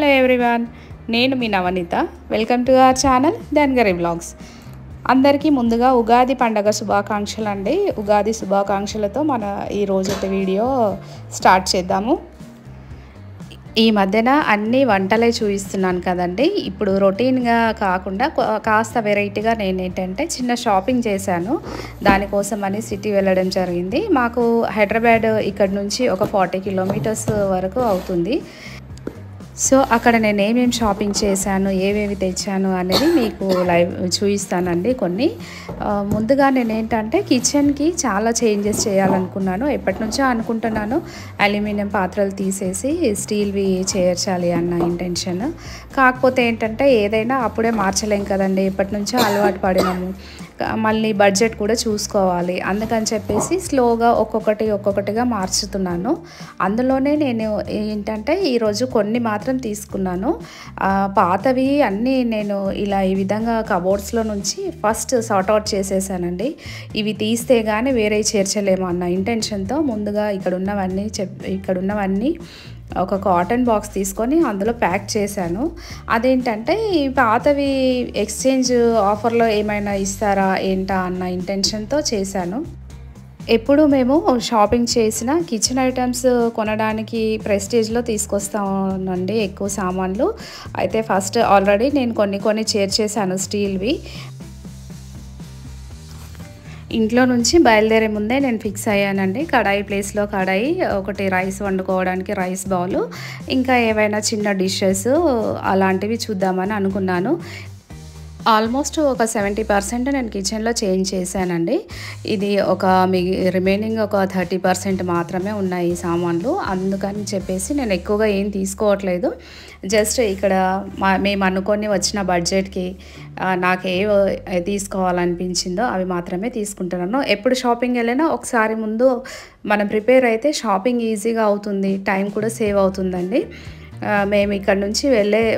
Hello everyone, నేను మీ Navaneetha. Welcome to our channel Dhangari vlogs. అందరికీ ముందుగా ఉగాది పండగ శుభాకాంక్షలు అండి. ఉగాది శుభాకాంక్షలతో మన ఈ రోజుటి వీడియో స్టార్ట్ చేద్దాము. ఈ మధ్యన అన్ని వంటలే చూపిస్తున్నాను కదండి. ఇప్పుడు రొటీన్గా కాకుండా కాస్త వెరైటీగా నేను ఏంటంటే చిన్న షాపింగ్ చేశాను. దానికోసం అని సిటీ వెళ్ళడం జరిగింది. మాకు హైదరాబాద్ ఇక్కడ నుంచి ఒక 40 కిలోమీటర్స్ వరకు అవుతుంది. సో అక్కడ నేను ఏమేమి షాపింగ్ చేశాను, ఏమేమి తెచ్చాను అనేది మీకు లైవ్ చూపిస్తానండి. కొన్ని ముందుగా నేను ఏంటంటే కిచెన్కి చాలా చేంజెస్ చేయాలనుకున్నాను. ఎప్పటి నుంచో అనుకుంటున్నాను అల్యూమినియం పాత్రలు తీసేసి స్టీల్వి చేర్చాలి అన్న ఇంటెన్షన్. కాకపోతే ఏంటంటే ఏదైనా అప్పుడే మార్చలేం కదండి, ఎప్పటి నుంచో అలవాటు పడినాము. మళ్ళీ బడ్జెట్ కూడా చూసుకోవాలి. అందుకని చెప్పేసి స్లోగా ఒక్కొక్కటిగా మార్చుతున్నాను. అందులోనే నేను ఏంటంటే ఈరోజు కొన్ని మాత్రం తీసుకున్నాను. పాతవి అన్నీ నేను ఇలా ఈ విధంగా కబోర్డ్స్లో నుంచి ఫస్ట్ సార్ట్అవుట్ చేసేసానండి. ఇవి తీస్తే కానీ వేరే చేర్చలేము అన్న ఇంటెన్షన్తో ముందుగా ఇక్కడున్నవన్నీ ఒక కాటన్ బాక్స్ తీసుకొని అందులో ప్యాక్ చేశాను. అదేంటంటే ఈ పాతవి ఎక్స్చేంజ్ ఆఫర్లో ఏమైనా ఇస్తారా ఏంటా అన్న ఇంటెన్షన్తో చేశాను. ఎప్పుడు మేము షాపింగ్ చేసిన కిచెన్ ఐటమ్స్ కొనడానికి ప్రెస్టీజ్లో తీసుకొస్తానండి ఎక్కువ సామాన్లు. అయితే ఫస్ట్ ఆల్రెడీ నేను కొన్ని చేర్చేసాను స్టీల్వి. ఇంట్లో నుంచి బయలుదేరే ముందే నేను ఫిక్స్ అయ్యానండి. కడాయి ప్లేస్లో కడాయి, ఒకటి రైస్ వండుకోవడానికి రైస్ బౌలు, ఇంకా ఏవైనా చిన్న డిషెస్ అలాంటివి చూద్దామని అనుకున్నాను. ఆల్మోస్ట్ ఒక 70% నేను కిచెన్లో చేంజ్ చేశానండి. ఇది రిమైనింగ్ ఒక 30% మాత్రమే ఉన్నాయి ఈ సామాన్లు. అందుకని చెప్పేసి నేను ఎక్కువగా ఏం తీసుకోవట్లేదు. జస్ట్ ఇక్కడ మేము అనుకొని వచ్చిన బడ్జెట్కి నాకు తీసుకోవాలనిపించిందో అవి మాత్రమే తీసుకుంటున్నాను. ఎప్పుడు షాపింగ్ వెళ్ళినా ఒకసారి ముందు మనం ప్రిపేర్ అయితే షాపింగ్ ఈజీగా అవుతుంది, టైం కూడా సేవ్ అవుతుందండి. మేము ఇక్కడ నుంచి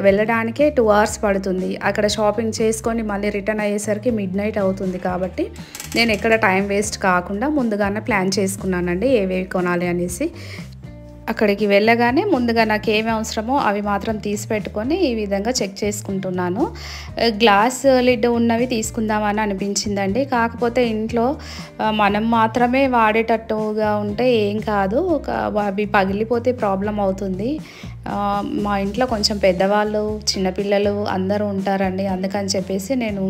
వెళ్ళడానికే 2 hours పడుతుంది. అక్కడ షాపింగ్ చేసుకొని మళ్ళీ రిటర్న్ అయ్యేసరికి మిడ్నైట్ అవుతుంది. కాబట్టి నేను ఎక్కడ టైం వేస్ట్ కాకుండా ముందుగానే ప్లాన్ చేసుకున్నానండి ఏవేవి కొనాలి అనేసి. అక్కడికి వెళ్ళగానే ముందుగా నాకు ఏమి అవసరమో అవి మాత్రం తీసి పెట్టుకొని ఈ విధంగా చెక్ చేసుకుంటున్నాను. గ్లాస్ లిడ్ ఉన్నవి తీసుకుందామని అనిపించిందండి. కాకపోతే ఇంట్లో మనం మాత్రమే వాడేటట్టుగా ఉంటే ఏం కాదు, అవి పగిలిపోతే ప్రాబ్లం అవుతుంది. మా ఇంట్లో కొంచెం పెద్దవాళ్ళు, చిన్నపిల్లలు అందరూ ఉంటారండి. అందుకని చెప్పేసి నేను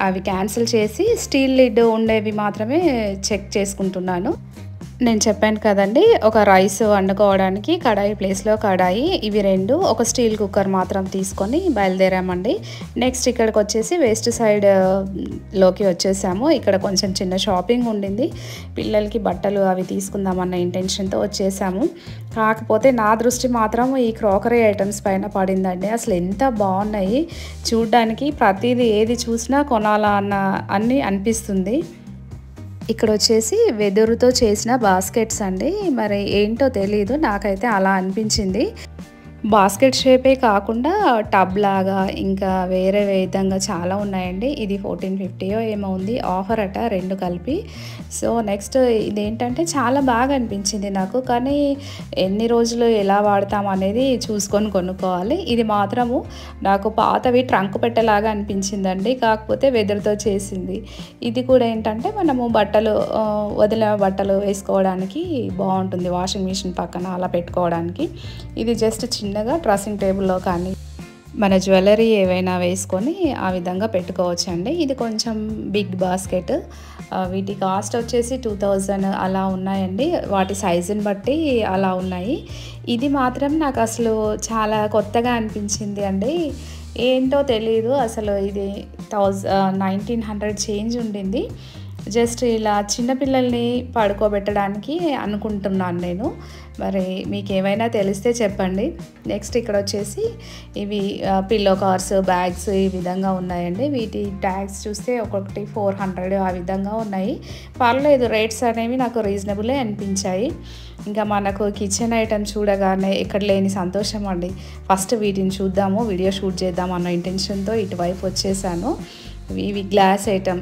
అవి క్యాన్సిల్ చేసి స్టీల్ లిడ్ ఉండేవి మాత్రమే చెక్ చేసుకుంటున్నాను. నేను చెప్పాను కదండి, ఒక రైస్ వండుకోవడానికి కడాయి ప్లేస్లో కడాయి, ఇవి 2, ఒక స్టీల్ కుక్కర్ మాత్రం తీసుకొని బయలుదేరామండి. నెక్స్ట్ ఇక్కడికి వచ్చేసి వెస్ట్ సైడ్లోకి వచ్చేసాము. ఇక్కడ కొంచెం చిన్న షాపింగ్ ఉండింది, పిల్లలకి బట్టలు అవి తీసుకుందామన్న ఇంటెన్షన్తో వచ్చేసాము. కాకపోతే నా దృష్టి మాత్రం ఈ క్రాకరీ ఐటమ్స్ పైన పడిందండి. అసలు ఎంత బాగున్నాయి చూడ్డానికి, ప్రతిదీ ఏది చూసినా కొనాలా అన్ని అనిపిస్తుంది. ఇక్కడ వచ్చేసి వెదురుతో చేసిన బాస్కెట్స్ అండి. మరి ఏంటో తెలీదు, నాకైతే అలా అనిపించింది. బాస్కెట్ షేపే కాకుండా టబ్ లాగా ఇంకా వేరే విధంగా చాలా ఉన్నాయండి. ఇది 1450 ఏమో ఉంది, ఆఫర్ అట 2 కలిపి. సో నెక్స్ట్ ఇదేంటంటే చాలా బాగా అనిపించింది నాకు. కానీ ఎన్ని రోజులు ఎలా వాడతాం అనేది చూసుకొని కొనుక్కోవాలి. ఇది మాత్రము నాకు పాతవి ట్రంక్ పెట్టేలాగా అనిపించిందండి. కాకపోతే వెదురుతో చేసింది. ఇది కూడా ఏంటంటే మనము వదిలిన బట్టలు వేసుకోవడానికి బాగుంటుంది, వాషింగ్ మిషన్ పక్కన అలా పెట్టుకోవడానికి. ఇది జస్ట్ చిన్నగా డ్రెస్సింగ్ టేబుల్లో కానీ మన జ్యువెలరీ ఏవైనా వేసుకొని ఆ విధంగా పెట్టుకోవచ్చండి. ఇది కొంచెం బిగ్ బాస్కెట్. వీటి కాస్ట్ వచ్చేసి 2000 అలా ఉన్నాయండి. వాటి సైజుని బట్టి అలా ఉన్నాయి. ఇది మాత్రం నాకు అసలు చాలా కొత్తగా అనిపించింది అండి. ఏంటో తెలీదు, అసలు ఇది 1900 చేంజ్ ఉండింది. జస్ట్ ఇలా చిన్నపిల్లల్ని పడుకోబెట్టడానికి అనుకుంటున్నాను నేను. మరి మీకు ఏమైనా తెలిస్తే చెప్పండి. నెక్స్ట్ ఇక్కడ వచ్చేసి ఇవి పిల్లో కవర్స్, బ్యాగ్స్ ఈ విధంగా ఉన్నాయండి. వీటి ట్యాగ్స్ చూస్తే ఒక్కొక్కటి 400 ఆ విధంగా ఉన్నాయి. పర్లేదు, రేట్స్ అనేవి నాకు రీజనబులే అనిపించాయి. ఇంకా మనకు కిచెన్ ఐటమ్ చూడగానే ఎక్కడ లేని సంతోషం అండి. ఫస్ట్ వీటిని చూద్దాము, వీడియో షూట్ చేద్దాం అన్న ఇంటెన్షన్తో ఇటువైపు వచ్చేసాను. ఇవి గ్లాస్ ఐటమ్.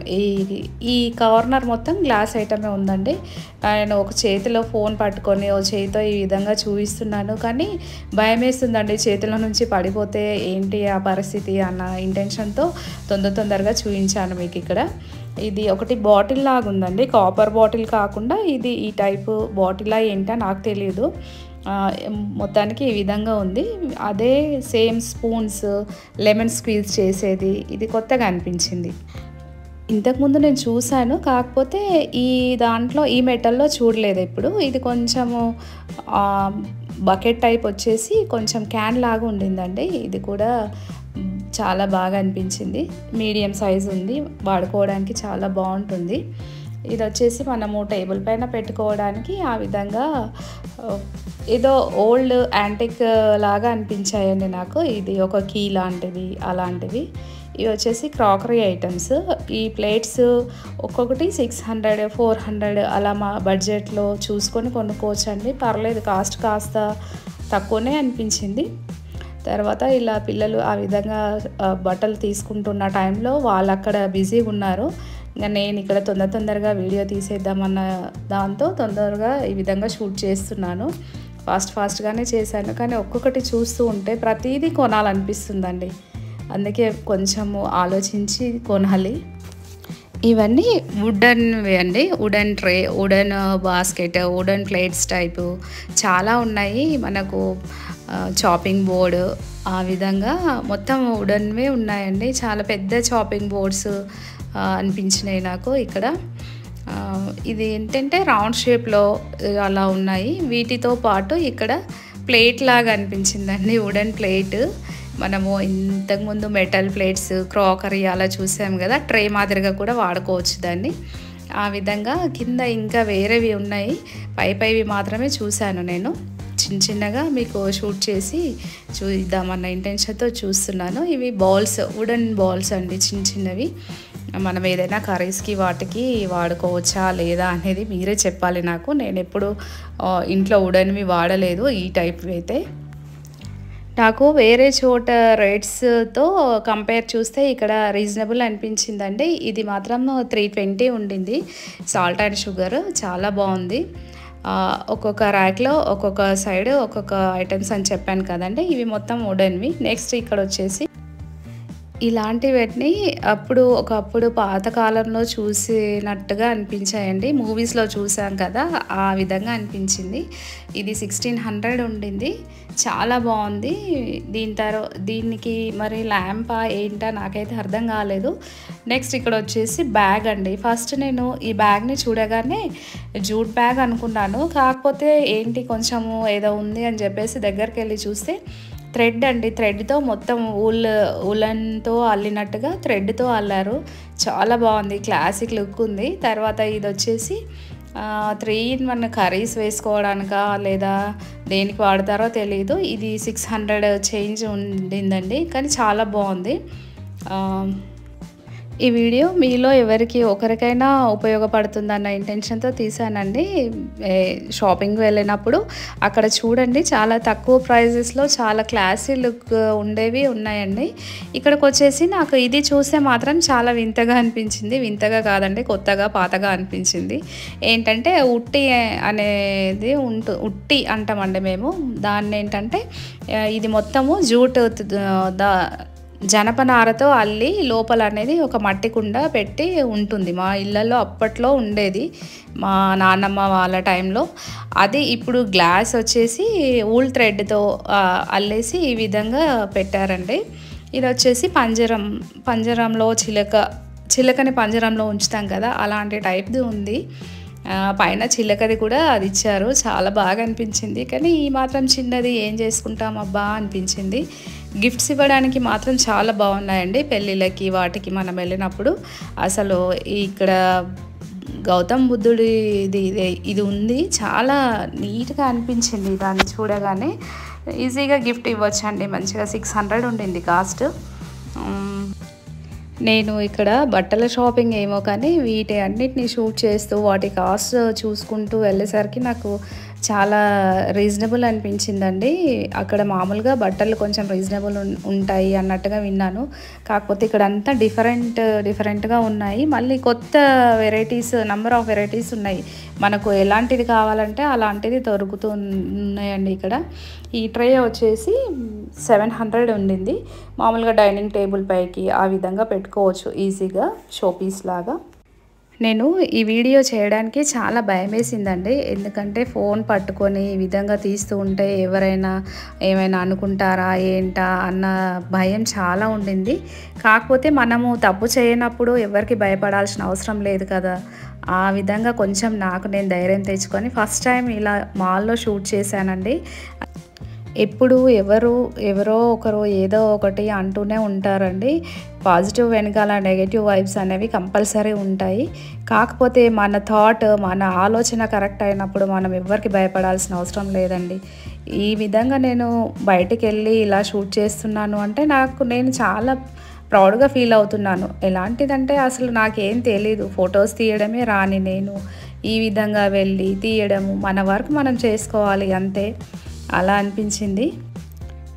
ఈ కార్నర్ మొత్తం గ్లాస్ ఐటమే ఉందండి. నేను ఒక చేతిలో ఫోన్ పట్టుకొని ఓ చేతితో ఈ విధంగా చూపిస్తున్నాను, కానీ భయం వేస్తుందండి చేతుల నుంచి పడిపోతే ఏంటి ఆ పరిస్థితి అన్న ఇంటెన్షన్తో తొందరగా చూపించాను మీకు ఇక్కడ. ఇది ఒకటి బాటిల్ లాగా ఉందండి, కాపర్ బాటిల్ కాకుండా ఇది ఈ టైపు బాటిలా ఏంటో నాకు తెలియదు. మొత్తానికి ఈ విధంగా ఉంది. అదే సేమ్ స్పూన్స్, లెమన్ స్క్వీజ్ చేసేది, ఇది కొత్తగా అనిపించింది. ఇంతకుముందు నేను చూశాను, కాకపోతే ఈ దాంట్లో ఈ మెటల్లో చూడలేదు ఎప్పుడు. ఇది కొంచెము బకెట్ టైప్ వచ్చేసి కొంచెం క్యాన్ లాగా ఉండిందండి. ఇది కూడా చాలా బాగా అనిపించింది. మీడియం సైజ్ ఉంది, వాడుకోవడానికి చాలా బాగుంటుంది. ఇది వచ్చేసి మనము టేబుల్ పైన పెట్టుకోవడానికి ఆ విధంగా ఏదో ఓల్డ్ యాంటిక్ లాగా అనిపించాయండి నాకు. ఇది ఒక కీ లాంటివి అలాంటివి. ఇవి వచ్చేసి క్రాకరీ ఐటమ్స్. ఈ ప్లేట్స్ ఒక్కొక్కటి 600, 400 అలా మా బడ్జెట్లో చూసుకొని కొనుక్కోవచ్చండి. పర్లేదు, కాస్ట్ కాస్త తక్కువనే అనిపించింది. తర్వాత ఇలా పిల్లలు ఆ విధంగా బట్టలు తీసుకుంటున్న టైంలో వాళ్ళు అక్కడ బిజీగా ఉన్నారు. ఇంకా నేను ఇక్కడ తొందరగా వీడియో తీసేద్దామన్న దాంతో తొందరగా ఈ విధంగా షూట్ చేస్తున్నాను. ఫాస్ట్గానే చేశాను, కానీ ఒక్కొక్కటి చూస్తూ ఉంటే ప్రతిదీ కొనాలనిపిస్తుందండి. అందుకే కొంచెము ఆలోచించి కొనాలి. ఇవన్నీ వుడన్వి అండి. Wooden tray, wooden basket, wooden plates type చాలా ఉన్నాయి. మనకు చాపింగ్ బోర్డు ఆ విధంగా మొత్తం వుడన్వే ఉన్నాయండి. చాలా పెద్ద చాపింగ్ బోర్డ్స్ అనిపించినాయి నాకు ఇక్కడ. ఇది ఏంటంటే రౌండ్ షేప్లో అలా ఉన్నాయి. వీటితో పాటు ఇక్కడ ప్లేట్ లాగా అనిపించిందండి, వుడన్ ప్లేట్. మనము ఇంతకుముందు మెటల్ ప్లేట్స్, క్రాకరీ అలా చూసాం కదా, ట్రే మాదిరిగా కూడా వాడుకోవచ్చు దాన్ని. ఆ విధంగా కింద ఇంకా వేరేవి ఉన్నాయి. పైవి మాత్రమే చూశాను నేను. చిన్నగా మీకు షూట్ చేసి చూద్దామన్న ఇంటెన్షన్తో చూస్తున్నాను. ఇవి బాల్స్, వుడన్ బాల్స్ అండి, చిన్నవి. మనం ఏదైనా కర్రీస్కి వాటికి వాడుకోవచ్చా లేదా అనేది మీరే చెప్పాలి నాకు. నేను ఎప్పుడు ఇంట్లో వుడన్వి వాడలేదు ఈ టైప్ అయితే. నాకు వేరే చోట రేట్స్తో కంపేర్ చూస్తే ఇక్కడ రీజనబుల్ అనిపించిందండి. ఇది మాత్రం 320 ఉండింది. సాల్ట్ అండ్ షుగర్ చాలా బాగుంది. ఒక్కొక్క ర్యాక్లో ఒక్కొక్క సైడ్ ఒక్కొక్క ఐటమ్స్ అని చెప్పాను కదండి. ఇవి మొత్తం వుడన్వి. నెక్స్ట్ ఇక్కడ వచ్చేసి ఇలాంటివన్నీ ఒకప్పుడు పాతకాలంలో చూసినట్టుగా అనిపించాయండి. మూవీస్లో చూసాం కదా, ఆ విధంగా అనిపించింది. ఇది 1600 ఉండింది. చాలా బాగుంది. దీనికి మరి ల్యాంపా ఏంటా నాకైతే అర్థం కాలేదు. నెక్స్ట్ ఇక్కడ వచ్చేసి బ్యాగ్ అండి. ఫస్ట్ నేను ఈ బ్యాగ్ని చూడగానే జూట్ బ్యాగ్ అనుకున్నాను. కాకపోతే ఏంటి కొంచెము ఏదో ఉంది అని చెప్పేసి దగ్గరికి వెళ్ళి చూస్తే థ్రెడ్ అండి. థ్రెడ్తో మొత్తం ఉలన్తో అల్లినట్టుగా థ్రెడ్తో అల్లారు. చాలా బాగుంది, క్లాసిక్ లుక్ ఉంది. తర్వాత ఇది వచ్చేసి 3-in-1 కర్రీస్ వేసుకోవడానికా లేదా దేనికి వాడతారో తెలియదు. ఇది 600 చేంజ్ ఉండిందండి, కానీ చాలా బాగుంది. ఈ వీడియో మీలో ఒకరికైనా ఉపయోగపడుతుందన్న ఇంటెన్షన్తో తీసానండి. షాపింగ్కి వెళ్ళినప్పుడు అక్కడ చూడండి, చాలా తక్కువ ప్రైజెస్లో చాలా క్లాసీ లుక్ ఉండేవి ఉన్నాయండి. ఇక్కడికి వచ్చేసి నాకు ఇది చూస్తే మాత్రం చాలా వింతగా అనిపించింది. వింతగా కాదండి, కొత్తగా పాతగా అనిపించింది. ఏంటంటే ఉట్టి అనేది ఉట్టి అంటామండి మేము. దాన్ని ఏంటంటే ఇది మొత్తము జూట్ జనపనారతో అల్లి లోపల అనేది ఒక మట్టి కుండ పెట్టి ఉంటుంది. మా ఇళ్ళల్లో అప్పట్లో ఉండేది, మా నాన్నమ్మ వాళ్ళ టైంలో. అది ఇప్పుడు గ్లాస్ వచ్చేసి ఊల్ థ్రెడ్తో అల్లేసి ఈ విధంగా పెట్టారండి. ఇది వచ్చేసి పంజరంలో చిలకని పంజరంలో ఉంచుతాం కదా, అలాంటి టైప్ది ఉంది. పైన చిలకది కూడా అది ఇచ్చారు. చాలా బాగా అనిపించింది. కానీ ఈ మాత్రం చిన్నది ఏం చేసుకుంటాం అబ్బా అనిపించింది. గిఫ్ట్స్ ఇవ్వడానికి మాత్రం చాలా బాగున్నాయండి. పెళ్ళిళ్ళకి వాటికి మనం వెళ్ళినప్పుడు అసలు ఇక్కడ గౌతమ్ బుద్ధుడి ఇది ఉంది. చాలా నీట్గా అనిపించింది. దాన్ని చూడగానే ఈజీగా గిఫ్ట్ ఇవ్వచ్చండి. మంచిగా 600 ఉండింది కాస్ట్. నేను ఇక్కడ బట్టల షాపింగ్ ఏమో కానీ వీటి అన్నిటిని షూట్ చేస్తూ వాటి కాస్ట్ చూసుకుంటూ వెళ్ళేసరికి నాకు చాలా రీజనబుల్ అనిపించిందండి. అక్కడ మామూలుగా బట్టలు కొంచెం రీజనబుల్ ఉంటాయి అన్నట్టుగా విన్నాను. కాకపోతే ఇక్కడ అంతా డిఫరెంట్గా ఉన్నాయి. మళ్ళీ కొత్త వెరైటీస్, నంబర్ ఆఫ్ వెరైటీస్ ఉన్నాయి. మనకు ఎలాంటిది కావాలంటే అలాంటిది దొరుకుతున్నాయండి ఇక్కడ. ఈ ట్రే వచ్చేసి 700 ఉండింది. మామూలుగా డైనింగ్ టేబుల్ పైకి ఆ విధంగా పెట్టుకోవచ్చు ఈజీగా, షోపీస్ లాగా. నేను ఈ వీడియో చేయడానికి చాలా భయమేసిందండి. ఎందుకంటే ఫోన్ పట్టుకొని ఈ విధంగా తీస్తూ ఉంటే ఎవరైనా ఏమైనా అనుకుంటారా ఏంటా అన్న భయం చాలా ఉండింది. కాకపోతే మనము తప్పు చేయనప్పుడు ఎవరికి భయపడాల్సిన అవసరం లేదు కదా. ఆ విధంగా కొంచెం నాకు నేను ధైర్యం తెచ్చుకొని ఫస్ట్ టైం ఇలా మాల్లో షూట్ చేశానండి. ఎప్పుడు ఎవరో ఒకరు ఏదో ఒకటి అంటూనే ఉంటారండి. పాజిటివ్ వెనకాల నెగటివ్ వైబ్స్ అనేవి కంపల్సరీ ఉంటాయి. కాకపోతే మన థాట్, మన ఆలోచన కరెక్ట్ అయినప్పుడు మనం ఎవరికి భయపడాల్సిన అవసరం లేదండి. ఈ విధంగా నేను బయటికి వెళ్ళి ఇలా షూట్ చేస్తున్నాను అంటే నేను చాలా ప్రౌడ్గా ఫీల్ అవుతున్నాను. ఎలాంటిదంటే అసలు నాకేం తెలీదు, ఫొటోస్ తీయడమే రాని నేను ఈ విధంగా వెళ్ళి తీయడము, మన వర్క్ మనం చేసుకోవాలి అంతే, అలా అనిపించింది.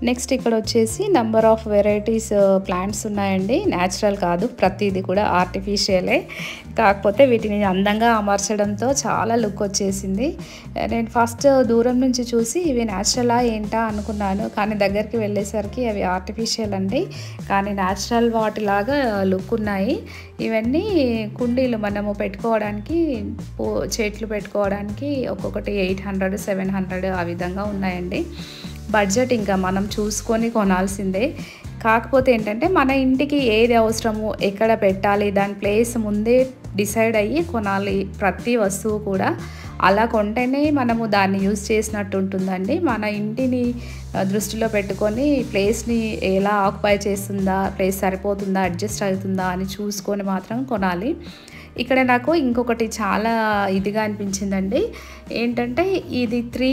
నెక్స్ట్ ఇక్కడ వచ్చేసి నంబర్ ఆఫ్ వెరైటీస్ ప్లాంట్స్ ఉన్నాయండి. న్యాచురల్ కాదు, ప్రతిదీ కూడా ఆర్టిఫిషియలే. కాకపోతే వీటిని అందంగా అమర్చడంతో చాలా లుక్ వచ్చేసింది. నేను ఫస్ట్ దూరం నుంచి చూసి ఇవి న్యాచురలా ఏంటా అనుకున్నాను. కానీ దగ్గరికి వెళ్ళేసరికి అవి ఆర్టిఫిషియల్ అండి. కానీ న్యాచురల్ వాటిలాగా లుక్ ఉన్నాయి. ఇవన్నీ కుండీలు మనము పెట్టుకోవడానికి, చెట్లు పెట్టుకోవడానికి ఒక్కొక్కటి 800, 700 ఆ విధంగా ఉన్నాయండి. బడ్జెట్ ఇంకా మనం చూసుకొని కొనాల్సిందే. కాకపోతే ఏంటంటే మన ఇంటికి ఏది అవసరమో, ఎక్కడ పెట్టాలి, దాని ప్లేస్ ముందే డిసైడ్ అయ్యి కొనాలి ప్రతి వస్తువు కూడా. అలా కొంటేనే మనము దాన్ని యూజ్ చేసినట్టు ఉంటుందండి. మన ఇంటిని దృష్టిలో పెట్టుకొని ప్లేస్ని ఎలా ఆక్యుపై చేస్తుందా, ప్లేస్ సరిపోతుందా, అడ్జస్ట్ అవుతుందా అని చూసుకొని మాత్రం కొనాలి. ఇక్కడ నాకు ఇంకొకటి చాలా ఇదిగా అనిపించిందండి. ఏంటంటే ఇది 3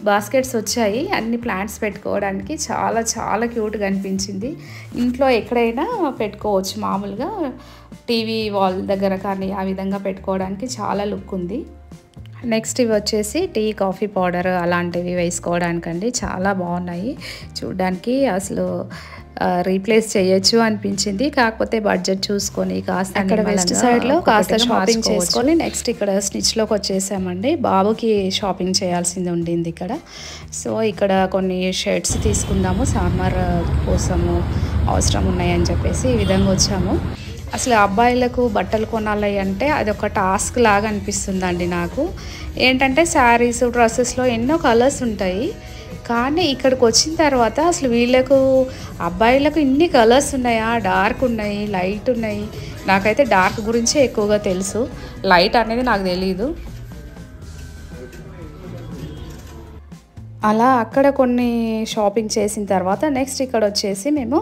బాస్కెట్స్ వచ్చాయి అన్ని ప్లాంట్స్ పెట్టుకోవడానికి. చాలా చాలా క్యూట్గా అనిపించింది. ఇంట్లో ఎక్కడైనా పెట్టుకోవచ్చు, మామూలుగా టీవీ వాల్ దగ్గర కానీ ఆ విధంగా పెట్టుకోవడానికి చాలా లుక్ ఉంది. నెక్స్ట్ ఇవి వచ్చేసి టీ, కాఫీ పౌడర్ అలాంటివి వేసుకోవడానికండి. చాలా బాగున్నాయి చూడ్డానికి. అసలు రీప్లేస్ చేయొచ్చు అనిపించింది. కాకపోతే బడ్జెట్ చూసుకొని కాస్త అక్కడ వెస్ట్ సైడ్లో కాస్త షాపింగ్ చేసుకొని నెక్స్ట్ ఇక్కడ స్టిచ్లోకి వచ్చేసామండి. బాబుకి షాపింగ్ చేయాల్సింది ఉండింది ఇక్కడ. సో ఇక్కడ కొన్ని షర్ట్స్ తీసుకుందాము, సమ్మర్ కోసము అవసరం ఉన్నాయని చెప్పేసి ఈ విధంగా వచ్చాము. అసలు అబ్బాయిలకు బట్టలు కొనాలి అంటే అది ఒక టాస్క్ లాగా అనిపిస్తుందండి నాకు. ఏంటంటే శారీస్, డ్రెస్సెస్లో ఎన్నో కలర్స్ ఉంటాయి. కానీ ఇక్కడికి వచ్చిన తర్వాత అసలు వీళ్ళకు, అబ్బాయిలకు ఇన్ని కలర్స్ ఉన్నాయా, డార్క్ ఉన్నాయి, లైట్ ఉన్నాయి. నాకైతే డార్క్ గురించే ఎక్కువగా తెలుసు, లైట్ అనేది నాకు తెలీదు. అలా అక్కడ కొన్ని షాపింగ్ చేసిన తర్వాత నెక్స్ట్ ఇక్కడ వచ్చేసి మేము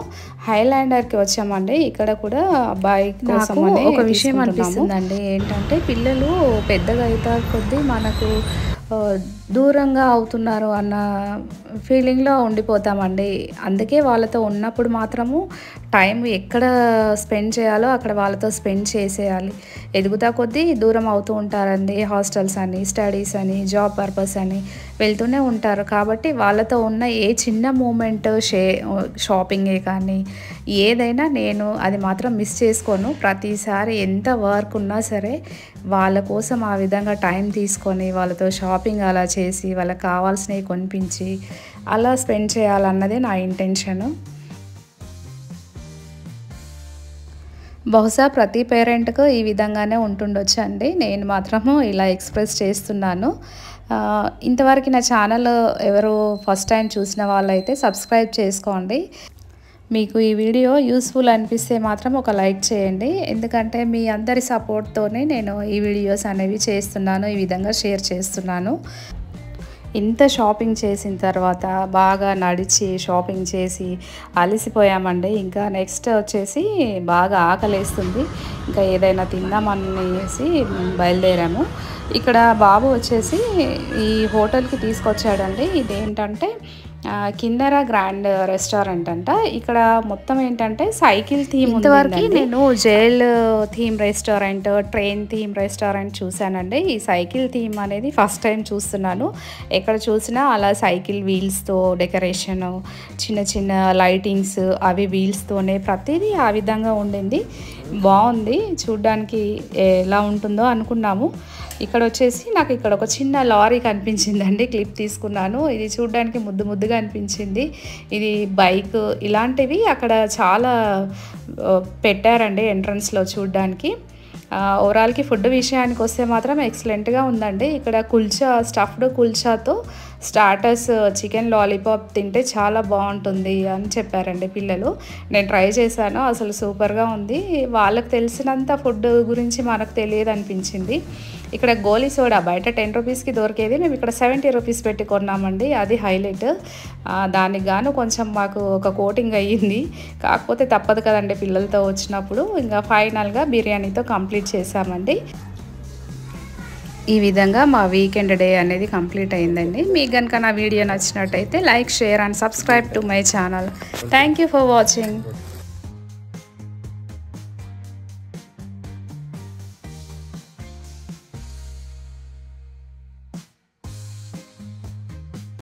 హైలాండర్కి వచ్చామండి. ఇక్కడ కూడా అబ్బాయి కోసం ఒక విషయం అనిపిస్తుందండి. ఏంటంటే పిల్లలు పెద్దగా అవుతా కొద్దీ మనకు దూరంగా అవుతున్నారు అన్న ఫీలింగ్లో ఉండిపోతామండి. అందుకే వాళ్ళతో ఉన్నప్పుడు మాత్రము టైం ఎక్కడ స్పెండ్ చేయాలో అక్కడ వాళ్ళతో స్పెండ్ చేసేయాలి. ఎదుగుతా కొద్దీ దూరం అవుతూ ఉంటారండి. హాస్టల్స్ అని, స్టడీస్ అని, జాబ్ పర్పస్ అని వెళ్తూనే ఉంటారు. కాబట్టి వాళ్ళతో ఉన్న ఏ చిన్న మూమెంట్, షాపింగే కానీ ఏదైనా నేను అది మాత్రం మిస్ చేసుకోను. ప్రతిసారి ఎంత వర్క్ ఉన్నా సరే వాళ్ళ కోసం ఆ విధంగా టైం తీసుకొని వాళ్ళతో షాపింగ్ అలా చేసి వాళ్ళకి కావాల్సినవి కొనిపించి అలా స్పెండ్ చేయాలన్నదే నా ఇంటెన్షను. బహుశా ప్రతి పేరెంట్కు ఈ విధంగానే ఉంటుండొచ్చు అండి. నేను మాత్రము ఇలా ఎక్స్ప్రెస్ చేస్తున్నాను. ఇంతవరకు నా ఛానల్ ఎవరు ఫస్ట్ టైం చూసిన వాళ్ళైతే సబ్స్క్రైబ్ చేసుకోండి. మీకు ఈ వీడియో యూస్ఫుల్ అనిపిస్తే మాత్రం ఒక లైక్ చేయండి. ఎందుకంటే మీ అందరి సపోర్ట్తోనే నేను ఈ వీడియోస్ అనేవి చేస్తున్నాను, ఈ విధంగా షేర్ చేస్తున్నాను. ఇంత షాపింగ్ చేసిన తర్వాత బాగా నడిచి షాపింగ్ చేసి అలసిపోయామండి. ఇంకా నెక్స్ట్ వచ్చేసి బాగా ఆకలేస్తుంది, ఇంకా ఏదైనా తిందామనేసి బయలుదేరాము. ఇక్కడ బాబు వచ్చేసి ఈ హోటల్కి తీసుకొచ్చాడండి. ఇదేంటంటే కిన్నెర గ్రాండ్ రెస్టారెంట్ అంట. ఇక్కడ మొత్తం ఏంటంటే సైకిల్ థీమ్. ఇంతవరకు నేను jail theme restaurant, train theme restaurant చూశానండి. ఈ సైకిల్ థీమ్ అనేది ఫస్ట్ టైం చూస్తున్నాను. ఎక్కడ చూసినా అలా సైకిల్ వీల్స్తో డెకరేషను, చిన్న చిన్న లైటింగ్స్, అవి వీల్స్తోనే ప్రతిదీ ఆ విధంగా ఉండింది. బాగుంది, చూడ్డానికి ఎలా ఉంటుందో అనుకున్నాము. ఇక్కడ వచ్చేసి నాకు ఇక్కడ ఒక చిన్న లారీ కనిపించిందండి, క్లిప్ తీసుకున్నాను. ఇది చూడడానికి ముద్దు ముద్దుగా అనిపించింది. ఇది బైక్ ఇలాంటివి అక్కడ చాలా పెట్టారండి ఎంట్రన్స్లో చూడడానికి. ఓవరాల్కి ఫుడ్ విషయానికి వస్తే మాత్రం ఎక్సలెంట్గా ఉందండి. ఇక్కడ కుల్చా, స్టఫ్డ్ కుల్చాతో స్టార్టర్స్ చికెన్ లాలీపాప్ తింటే చాలా బాగుంటుంది అని చెప్పారండి పిల్లలు. నేను ట్రై చేశాను, అసలు సూపర్గా ఉంది. వాళ్ళకి తెలిసినంత ఫుడ్ గురించి మనకు తెలియదు అనిపించింది. ఇక్కడ గోలీ సోడా బయట 10 రూపీస్కి దొరికేది, మేము ఇక్కడ 70 రూపీస్ పెట్టి కొన్నామండి. అది హైలైట్. దానికి గాను కొంచెం మాకు ఒక కోటింగ్ అయ్యింది. కాకపోతే తప్పదు కదండి పిల్లలతో వచ్చినప్పుడు. ఇంకా ఫైనల్గా బిర్యానీతో కంప్లీట్ చేసామండి. ఈ విధంగా మా వీకెండ్ డే అనేది కంప్లీట్ అయిందండి. మీకు కనుక నా వీడియో నచ్చినట్టయితే like, share and subscribe to my channel. Thank you for watching.